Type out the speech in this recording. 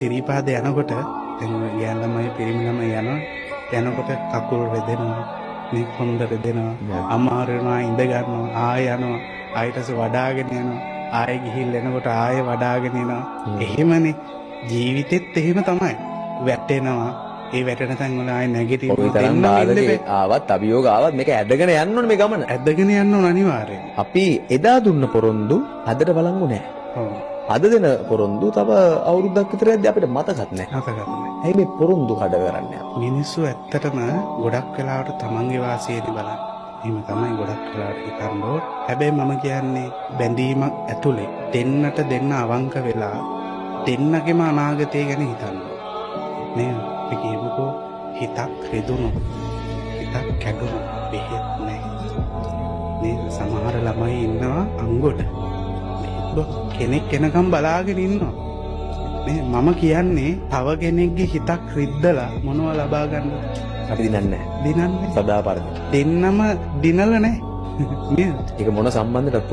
සිරිපාද යනකොට දැන් ගෑන් ළමයි පිරිමි ළමයි යනකොට කකුල් රෙදෙනවා, මේ කොන්ද රෙදෙනවා, අමාරු වෙනවා, ඉඳ ගන්නවා, ආය යනවා, ආයෙත් වඩාගෙන යනවා, ආයෙ ගිහිල්ලා එනකොට ආයෙ වඩාගෙන එනවා. එහෙමනේ ජීවිතෙත් එහෙම තමයි. වැටෙනවා. ඒ වැටෙන තැන් වල ආයෙ නැගිටිනවා. ඔය තරම් බාධක ආවත් අභියෝග ආවත් මේක ඇදගෙන යන්න ඕනේ මේ ගමන. ඇදගෙන යන්න ඕන අනිවාර්යයෙන්. අපි එදා දුන්න පොරොන්දු අදට බලංගු නැහැ. ඔව්. අද දෙන පොරොන්දු තව අවුරුද්දක් විතර යද්දී අපිට මතකත් නැහැ. මතකත් නැහැ. ඇයි මේ පොරොන්දු කඩ කරන්නේ? මිනිස්සු ඇත්තටම ගොඩක් වෙලාවට තමන්ගේ වාසියේදී බලන්න. එහෙම තමයි ගොඩක් වෙලාවට හිතන්නේ. හැබැයි මම කියන්නේ බැඳීමක් ඇතුලේ දෙන්නට දෙන්න අවංක වෙලා දෙන්නගේම අනාගතය ගැන හිතන්න. නේ අපි කියමුකෝ හිතක් රිදුණු හිතක් කැඩුණු බෙහෙත් නැහැ. මේ සමහර ළමයි ඉන්නවා අංගොඩ. කෙනෙක් එනකම් බලාගෙන ඉන්නවා. මේ මම කියන්නේ තව කෙනෙක්ගේ හිතක් රිද්දලා මොනව ලබා ගන්නද? අපි දිනන්නේ නැහැ. දිනන්නේ සදා පරිදි. දෙන්නම දිනල නැහැ. නේද? ඒක මොන සම්බන්ධයටද?